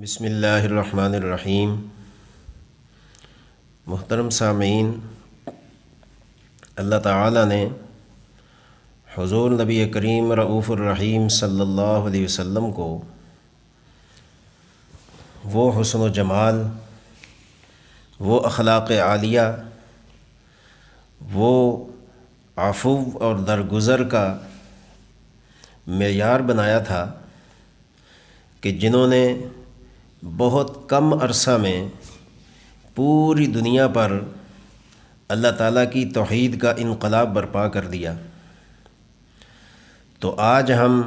بسم اللہ الرحمن الرحیم۔ محترم سامعین، اللہ تعالیٰ نے حضور نبی کریم رؤوف الرحیم صلی اللہ علیہ وسلم کو وہ حسن و جمال، وہ اخلاق عالیہ، وہ عفو اور درگزر کا معیار بنایا تھا کہ جنہوں نے بہت کم عرصہ میں پوری دنیا پر اللہ تعالیٰ کی توحید کا انقلاب برپا کر دیا۔ تو آج ہم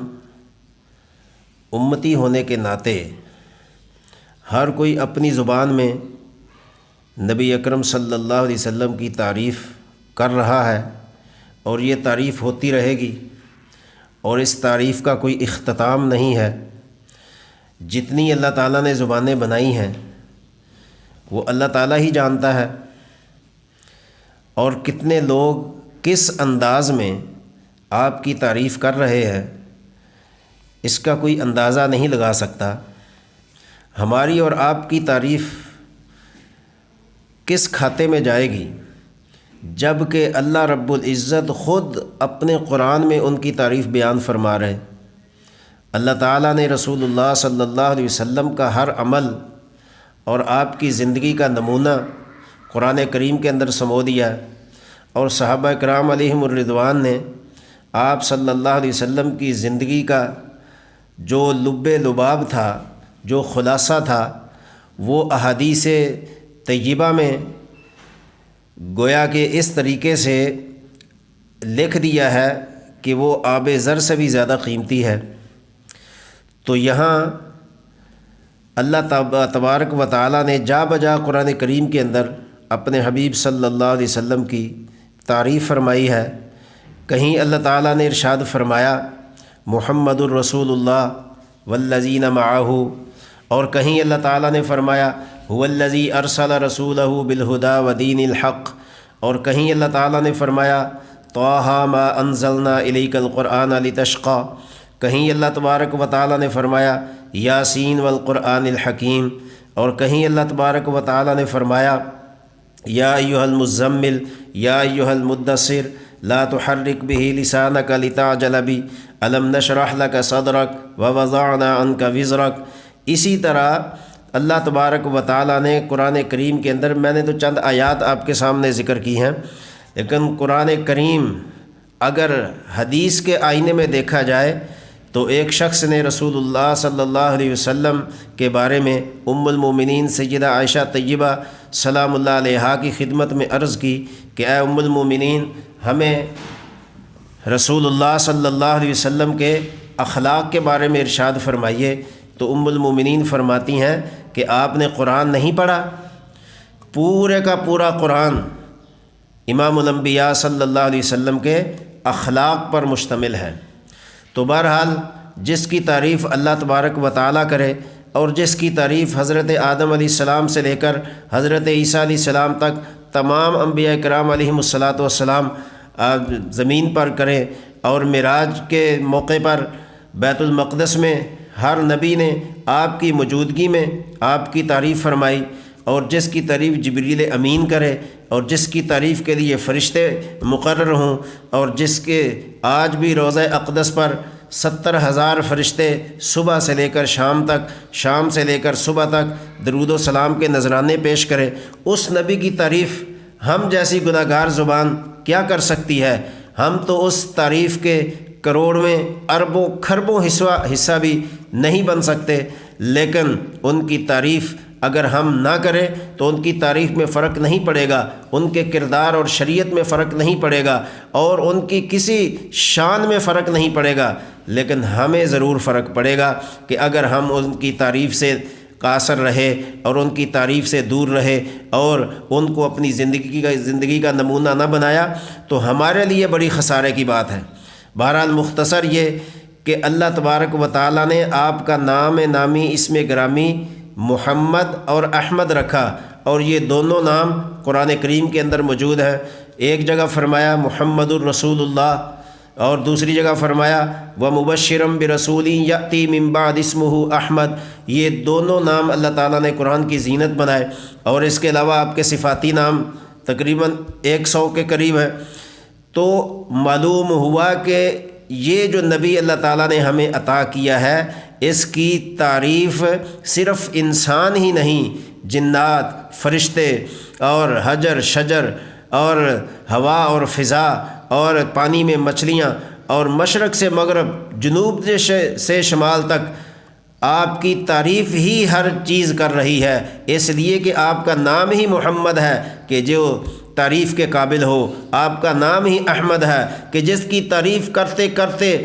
امتی ہونے کے ناطے ہر کوئی اپنی زبان میں نبی اکرم صلی اللہ علیہ وسلم کی تعریف کر رہا ہے، اور یہ تعریف ہوتی رہے گی، اور اس تعریف کا کوئی اختتام نہیں ہے۔ جتنی اللہ تعالیٰ نے زبانیں بنائی ہیں وہ اللہ تعالیٰ ہی جانتا ہے، اور کتنے لوگ کس انداز میں آپ کی تعریف کر رہے ہیں اس کا کوئی اندازہ نہیں لگا سکتا۔ ہماری اور آپ کی تعریف کس کھاتے میں جائے گی جب کہ اللہ رب العزت خود اپنے قرآن میں ان کی تعریف بیان فرما رہے۔ اللہ تعالیٰ نے رسول اللہ صلی اللہ علیہ وسلم کا ہر عمل اور آپ کی زندگی کا نمونہ قرآن کریم کے اندر سمو دیا، اور صحابہ کرام علیہم الرضوان نے آپ صلی اللہ علیہ وسلم کی زندگی کا جو لب لباب تھا، جو خلاصہ تھا، وہ احادیث طیبہ میں گویا کہ اس طریقے سے لکھ دیا ہے کہ وہ آب زر سے بھی زیادہ قیمتی ہے۔ تو یہاں اللہ تبارک و تعالیٰ نے جا بجا قرآن کریم کے اندر اپنے حبیب صلی اللہ علیہ وسلم کی تعریف فرمائی ہے۔ کہیں اللہ تعالیٰ نے ارشاد فرمایا محمد الرسول اللہ والذین معہ، اور کہیں اللہ تعالیٰ نے فرمایا هو الذی ارسل رسولہ بالہدی ودین الحق، اور کہیں اللہ تعالیٰ نے فرمایا طٰہٰ ما انزلنا الیک القرآن لتشقی، کہیں اللہ تبارک و تعالیٰ نے فرمایا یاسین والقرآن الحکیم، اور کہیں اللہ تبارک و تعالیٰ نے فرمایا یا ایھا المزمل یا ایھا المدثر لا تحرک بہ لسانک لتعجل بہ الم نشرح لک صدرک ووضعنا عنک وزرک۔ اسی طرح اللہ تبارک و تعالیٰ نے قرآن کریم کے اندر، میں نے تو چند آیات آپ کے سامنے ذکر کی ہیں، لیکن قرآن کریم اگر حدیث کے آئینے میں دیکھا جائے تو ایک شخص نے رسول اللہ صلی اللہ علیہ وسلم کے بارے میں ام المومنین سیدہ عائشہ طیبہ سلام اللہ علیہا کی خدمت میں عرض کی کہ اے ام المومنین، ہمیں رسول اللہ صلی اللہ علیہ وسلم کے اخلاق کے بارے میں ارشاد فرمائیے۔ تو ام المومنین فرماتی ہیں کہ آپ نے قرآن نہیں پڑھا؟ پورے کا پورا قرآن امام الانبیاء صلی اللہ علیہ وسلم کے اخلاق پر مشتمل ہے۔ تو بہرحال جس کی تعریف اللہ تبارک و تعالیٰ کرے، اور جس کی تعریف حضرت آدم علیہ السلام سے لے کر حضرت عیسیٰ علیہ السلام تک تمام انبیاء کرام علیہم الصلاۃ والسلام زمین پر کریں، اور معراج کے موقع پر بیت المقدس میں ہر نبی نے آپ کی موجودگی میں آپ کی تعریف فرمائی، اور جس کی تعریف جبریل امین کرے، اور جس کی تعریف کے لیے فرشتے مقرر ہوں، اور جس کے آج بھی روضہ اقدس پر 70,000 فرشتے صبح سے لے کر شام تک، شام سے لے کر صبح تک درود و سلام کے نذرانے پیش کرے، اس نبی کی تعریف ہم جیسی گناہ گار زبان کیا کر سکتی ہے؟ ہم تو اس تعریف کے کروڑویں اربوں کھربوں حصہ بھی نہیں بن سکتے، لیکن ان کی تعریف اگر ہم نہ کریں تو ان کی تعریف میں فرق نہیں پڑے گا، ان کے کردار اور شریعت میں فرق نہیں پڑے گا، اور ان کی کسی شان میں فرق نہیں پڑے گا، لیکن ہمیں ضرور فرق پڑے گا کہ اگر ہم ان کی تعریف سے قاصر رہے اور ان کی تعریف سے دور رہے اور ان کو اپنی زندگی کا نمونہ نہ بنایا تو ہمارے لیے بڑی خسارے کی بات ہے۔ بہرحال مختصر یہ کہ اللہ تبارک و تعالیٰ نے آپ کا نام نامی اسم گرامی محمد اور احمد رکھا، اور یہ دونوں نام قرآن کریم کے اندر موجود ہیں۔ ایک جگہ فرمایا محمد الرسول اللہ اور دوسری جگہ فرمایا وَمُبَشِّرًا بِرَسُولٍ يَأْتِي مِن بَعْدِ اسْمُهُ احمد۔ یہ دونوں نام اللہ تعالیٰ نے قرآن کی زینت بنائے، اور اس کے علاوہ آپ کے صفاتی نام تقریباً 100 کے قریب ہیں۔ تو معلوم ہوا کہ یہ جو نبی اللہ تعالیٰ نے ہمیں عطا کیا ہے، اس کی تعریف صرف انسان ہی نہیں، جنات، فرشتے اور حجر شجر اور ہوا اور فضا اور پانی میں مچھلیاں اور مشرق سے مغرب، جنوب سے شمال تک آپ کی تعریف ہی ہر چیز کر رہی ہے، اس لیے کہ آپ کا نام ہی محمد ہے کہ جو تعریف کے قابل ہو، آپ کا نام ہی احمد ہے کہ جس کی تعریف کرتے کرتے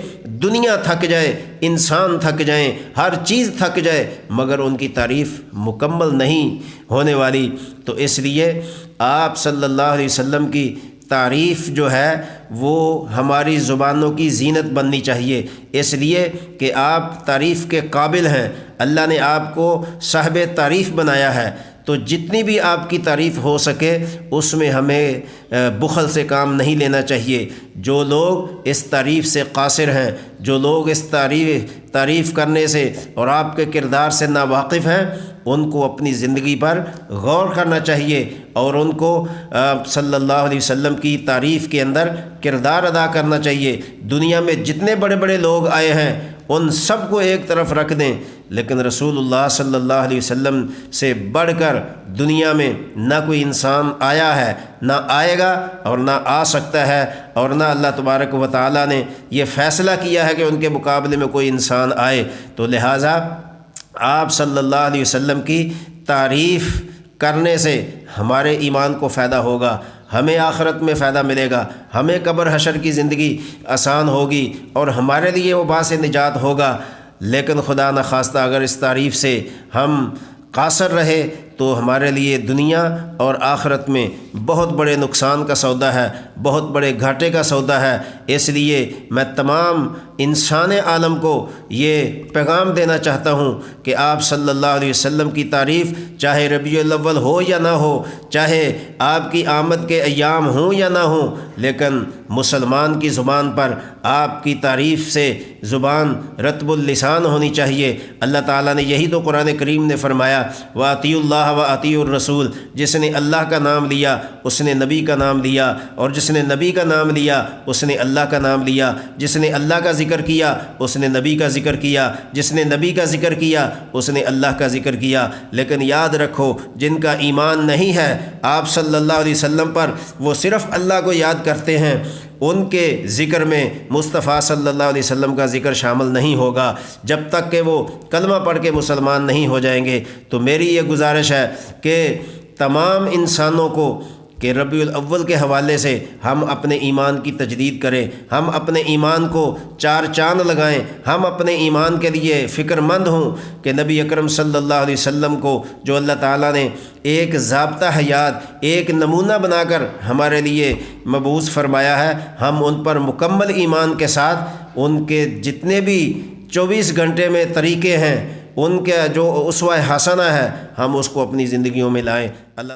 دنیا تھک جائے، انسان تھک جائیں، ہر چیز تھک جائے، مگر ان کی تعریف مکمل نہیں ہونے والی۔ تو اس لیے آپ صلی اللہ علیہ وسلم کی تعریف جو ہے وہ ہماری زبانوں کی زینت بننی چاہیے، اس لیے کہ آپ تعریف کے قابل ہیں، اللہ نے آپ کو صاحب تعریف بنایا ہے۔ تو جتنی بھی آپ کی تعریف ہو سکے اس میں ہمیں بخل سے کام نہیں لینا چاہیے۔ جو لوگ اس تعریف سے قاصر ہیں، جو لوگ اس تعریف کرنے سے اور آپ کے کردار سے ناواقف ہیں، ان کو اپنی زندگی پر غور کرنا چاہیے اور ان کو صلی اللہ علیہ وسلم کی تعریف کے اندر کردار ادا کرنا چاہیے۔ دنیا میں جتنے بڑے بڑے لوگ آئے ہیں ان سب کو ایک طرف رکھ دیں، لیکن رسول اللہ صلی اللہ علیہ وسلم سے بڑھ کر دنیا میں نہ کوئی انسان آیا ہے، نہ آئے گا اور نہ آ سکتا ہے، اور نہ اللہ تبارک و تعالیٰ نے یہ فیصلہ کیا ہے کہ ان کے مقابلے میں کوئی انسان آئے۔ تو لہٰذا آپ صلی اللہ علیہ وسلم کی تعریف کرنے سے ہمارے ایمان کو فائدہ ہوگا، ہمیں آخرت میں فائدہ ملے گا، ہمیں قبر حشر کی زندگی آسان ہوگی اور ہمارے لیے وہ باعث نجات ہوگا۔ لیکن خدا نخواستہ اگر اس تعریف سے ہم قاصر رہے تو ہمارے لیے دنیا اور آخرت میں بہت بڑے نقصان کا سودا ہے، بہت بڑے گھاٹے کا سودا ہے۔ اس لیے میں تمام انسان عالم کو یہ پیغام دینا چاہتا ہوں کہ آپ صلی اللہ علیہ وسلم کی تعریف چاہے ربیع الاول ہو یا نہ ہو، چاہے آپ کی آمد کے ایام ہوں یا نہ ہوں، لیکن مسلمان کی زبان پر آپ کی تعریف سے زبان رطب اللسان ہونی چاہیے۔ اللہ تعالیٰ نے یہی تو قرآن کریم نے فرمایا وَأَطِيعُوا اللَّهَ وَأَطِيعُوا الرَّسُولَ، جس نے اللہ کا نام لیا اس نے نبی کا نام لیا، اور جس نے نبی کا نام لیا اس نے اللہ کا نام لیا، جس نے اللہ کا ذکر کیا اس نے نبی کا ذکر کیا، جس نے نبی کا ذکر کیا اس نے اللہ کا ذکر کیا۔ لیکن یاد رکھو جن کا ایمان نہیں ہے آپ صلی اللہ علیہ وسلم پر، وہ صرف اللہ کو یاد کرتے ہیں، ان کے ذکر میں مصطفیٰ صلی اللہ علیہ وسلم کا ذکر شامل نہیں ہوگا جب تک کہ وہ کلمہ پڑھ کے مسلمان نہیں ہو جائیں گے۔ تو میری یہ گزارش ہے کہ تمام انسانوں کو کہ ربیع الاول کے حوالے سے ہم اپنے ایمان کی تجدید کریں، ہم اپنے ایمان کو چار چاند لگائیں، ہم اپنے ایمان کے لیے فکر مند ہوں کہ نبی اکرم صلی اللہ علیہ وسلم کو جو اللہ تعالیٰ نے ایک ضابطہ حیات، ایک نمونہ بنا کر ہمارے لیے مبعوث فرمایا ہے، ہم ان پر مکمل ایمان کے ساتھ ان کے جتنے بھی 24 گھنٹے میں طریقے ہیں، ان کے جو اسوہ حسنہ ہے، ہم اس کو اپنی زندگیوں میں لائیں۔ اللہ